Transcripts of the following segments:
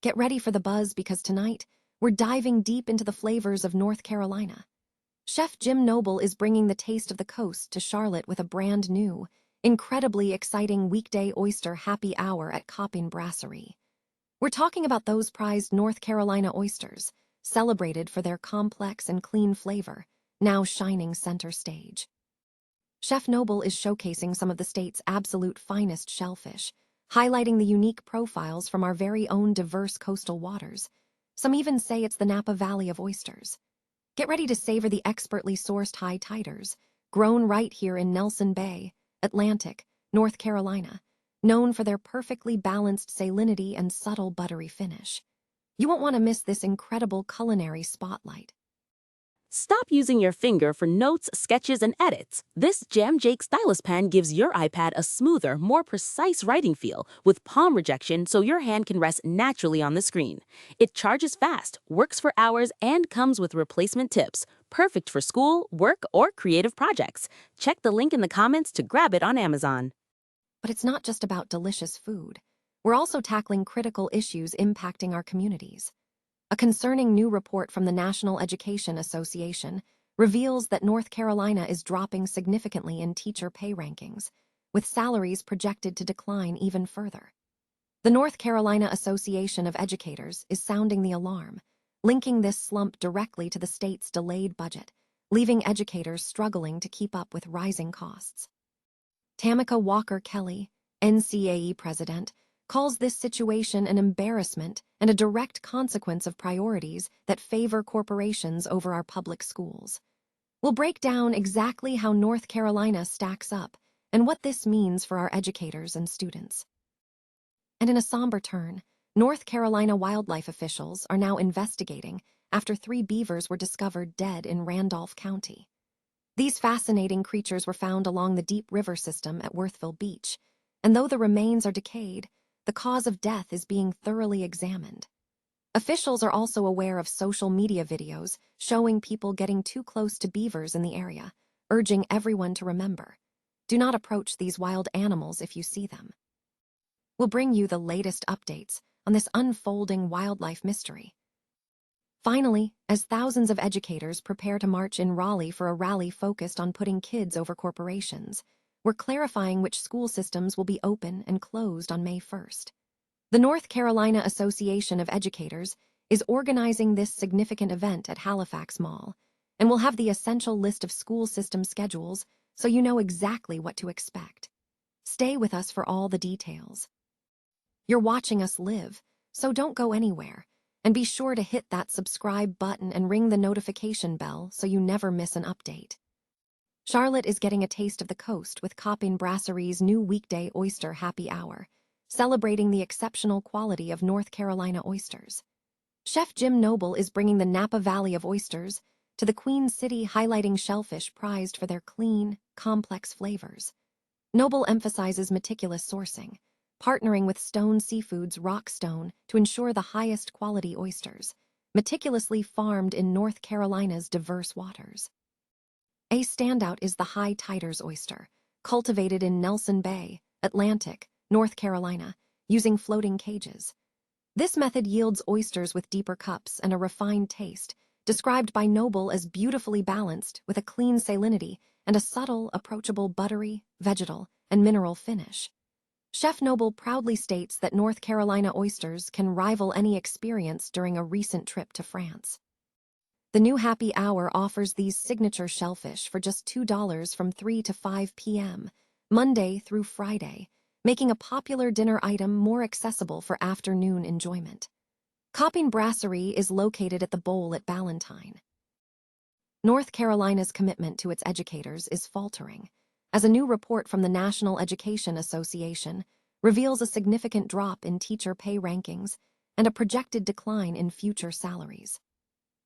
Get ready for the buzz because tonight, we're diving deep into the flavors of North Carolina. Chef Jim Noble is bringing the taste of the coast to Charlotte with a brand new, incredibly exciting weekday oyster happy hour at Copain Brasserie. We're talking about those prized North Carolina oysters, celebrated for their complex and clean flavor, now shining center stage. Chef Noble is showcasing some of the state's absolute finest shellfish, highlighting the unique profiles from our very own diverse coastal waters. Some even say it's the Napa Valley of oysters. Get ready to savor the expertly sourced high tiders, grown right here in Nelson Bay, Atlantic, North Carolina, known for their perfectly balanced salinity and subtle buttery finish. You won't want to miss this incredible culinary spotlight. Stop using your finger for notes, sketches, and edits. This Jam Jake stylus pen gives your iPad a smoother, more precise writing feel with palm rejection so your hand can rest naturally on the screen. It charges fast, works for hours, and comes with replacement tips. Perfect for school, work, or creative projects. Check the link in the comments to grab it on Amazon. But it's not just about delicious food. We're also tackling critical issues impacting our communities. A concerning new report from the National Education Association reveals that North Carolina is dropping significantly in teacher pay rankings, with salaries projected to decline even further. The North Carolina Association of Educators is sounding the alarm, linking this slump directly to the state's delayed budget, leaving educators struggling to keep up with rising costs. Tamika Walker Kelly, NCAE president, calls this situation an embarrassment and a direct consequence of priorities that favor corporations over our public schools. We'll break down exactly how North Carolina stacks up and what this means for our educators and students. And in a somber turn, North Carolina wildlife officials are now investigating after 3 beavers were discovered dead in Randolph County. These fascinating creatures were found along the deep river system at Worthville Beach, and though the remains are decayed, the cause of death is being thoroughly examined. Officials are also aware of social media videos showing people getting too close to beavers in the area, urging everyone to remember, do not approach these wild animals if you see them. We'll bring you the latest updates on this unfolding wildlife mystery. Finally, as thousands of educators prepare to march in Raleigh for a rally focused on putting kids over corporations, we're clarifying which school systems will be open and closed on May 1st. The North Carolina Association of Educators is organizing this significant event at Halifax Mall, and will have the essential list of school system schedules so you know exactly what to expect. Stay with us for all the details. You're watching us live, so don't go anywhere, and be sure to hit that subscribe button and ring the notification bell so you never miss an update. Charlotte is getting a taste of the coast with Copain Brasserie's new weekday oyster happy hour, celebrating the exceptional quality of North Carolina oysters. Chef Jim Noble is bringing the Napa Valley of oysters to the Queen City, highlighting shellfish prized for their clean, complex flavors. Noble emphasizes meticulous sourcing, partnering with Stone Seafood's Rockstone to ensure the highest quality oysters, meticulously farmed in North Carolina's diverse waters. A standout is the high tiders oyster, cultivated in Nelson Bay, Atlantic, North Carolina, using floating cages. This method yields oysters with deeper cups and a refined taste, described by Noble as beautifully balanced with a clean salinity and a subtle, approachable buttery, vegetal, and mineral finish. Chef Noble proudly states that North Carolina oysters can rival any experience during a recent trip to France. The new happy hour offers these signature shellfish for just $2 from 3 to 5 p.m., Monday through Friday, making a popular dinner item more accessible for afternoon enjoyment. Copain Brasserie is located at the Bowl at Ballantyne. North Carolina's commitment to its educators is faltering, as a new report from the National Education Association reveals a significant drop in teacher pay rankings and a projected decline in future salaries.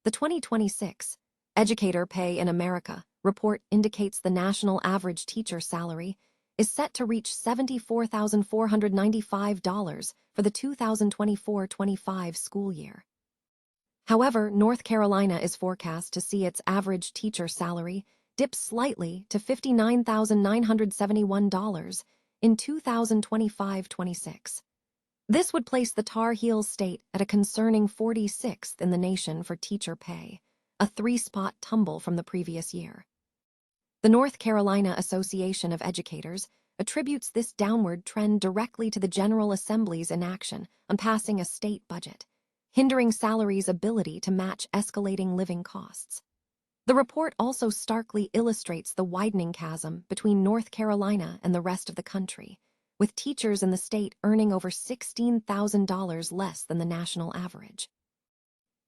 The 2026 Educator Pay in America report indicates the national average teacher salary is set to reach $74,495 for the 2024-25 school year. However, North Carolina is forecast to see its average teacher salary dip slightly to $59,971 in 2025-26. This would place the Tar Heels state at a concerning 46th in the nation for teacher pay, a 3-spot tumble from the previous year. The North Carolina Association of Educators attributes this downward trend directly to the General Assembly's inaction on passing a state budget, hindering salaries' ability to match escalating living costs. The report also starkly illustrates the widening chasm between North Carolina and the rest of the country, with teachers in the state earning over $16,000 less than the national average.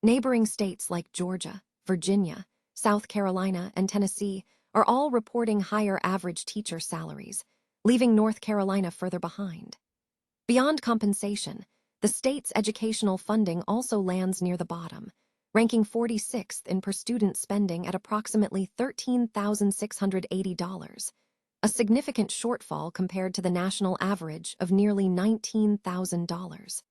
Neighboring states like Georgia, Virginia, South Carolina, and Tennessee are all reporting higher average teacher salaries, leaving North Carolina further behind. Beyond compensation, the state's educational funding also lands near the bottom, ranking 46th in per-student spending at approximately $13,680, a significant shortfall compared to the national average of nearly $19,000.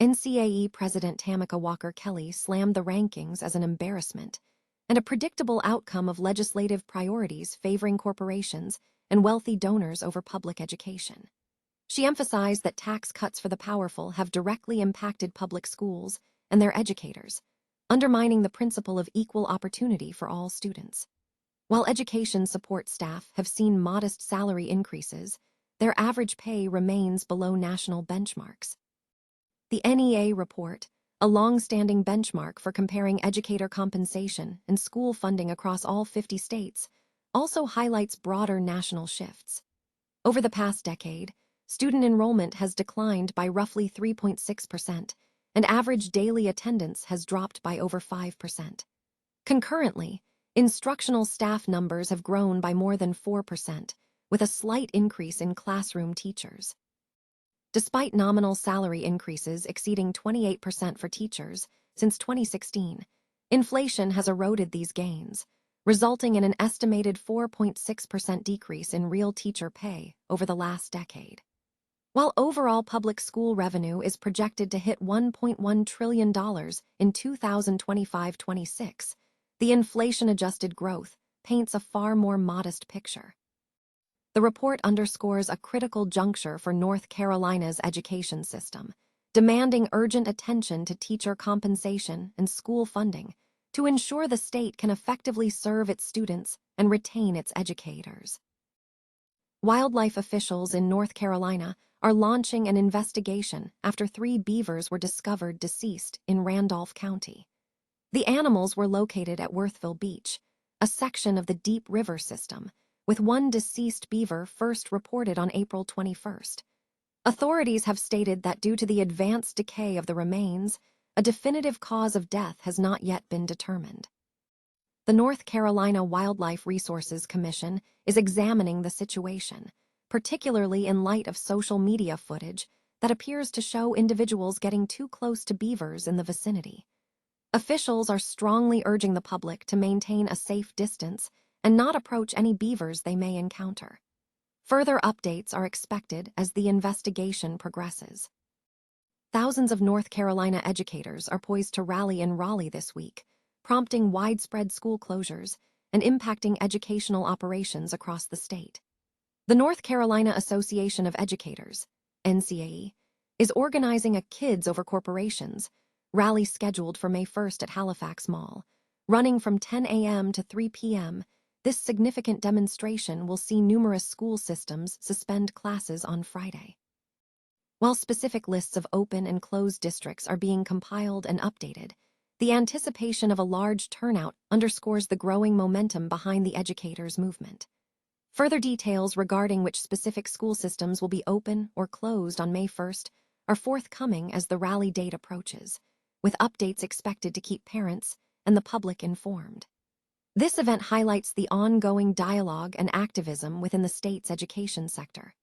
NCAE President Tamika Walker Kelly slammed the rankings as an embarrassment and a predictable outcome of legislative priorities favoring corporations and wealthy donors over public education. She emphasized that tax cuts for the powerful have directly impacted public schools and their educators, undermining the principle of equal opportunity for all students. While education support staff have seen modest salary increases, their average pay remains below national benchmarks. The NEA report, a long-standing benchmark for comparing educator compensation and school funding across all 50 states, also highlights broader national shifts. Over the past decade, student enrollment has declined by roughly 3.6%, and average daily attendance has dropped by over 5%. Concurrently, instructional staff numbers have grown by more than 4%, with a slight increase in classroom teachers. Despite nominal salary increases exceeding 28% for teachers since 2016, inflation has eroded these gains, resulting in an estimated 4.6% decrease in real teacher pay over the last decade. While overall public school revenue is projected to hit $1.1 trillion in 2025-26, the inflation-adjusted growth paints a far more modest picture. The report underscores a critical juncture for North Carolina's education system, demanding urgent attention to teacher compensation and school funding to ensure the state can effectively serve its students and retain its educators. Wildlife officials in North Carolina are launching an investigation after 3 beavers were discovered deceased in Randolph County. The animals were located at Worthville Beach, a section of the Deep River system, with one deceased beaver first reported on April 21st. Authorities have stated that due to the advanced decay of the remains, a definitive cause of death has not yet been determined. The North Carolina Wildlife Resources Commission is examining the situation, particularly in light of social media footage that appears to show individuals getting too close to beavers in the vicinity. Officials are strongly urging the public to maintain a safe distance and not approach any beavers they may encounter. Further updates are expected as the investigation progresses. Thousands of North Carolina educators are poised to rally in Raleigh this week, prompting widespread school closures and impacting educational operations across the state. The North Carolina Association of Educators, NCAE, is organizing a Kids Over Corporations rally scheduled for May 1st at Halifax Mall. Running from 10 a.m. to 3 p.m., this significant demonstration will see numerous school systems suspend classes on Friday. While specific lists of open and closed districts are being compiled and updated, the anticipation of a large turnout underscores the growing momentum behind the educators' movement. Further details regarding which specific school systems will be open or closed on May 1st are forthcoming as the rally date approaches, with updates expected to keep parents and the public informed. This event highlights the ongoing dialogue and activism within the state's education sector.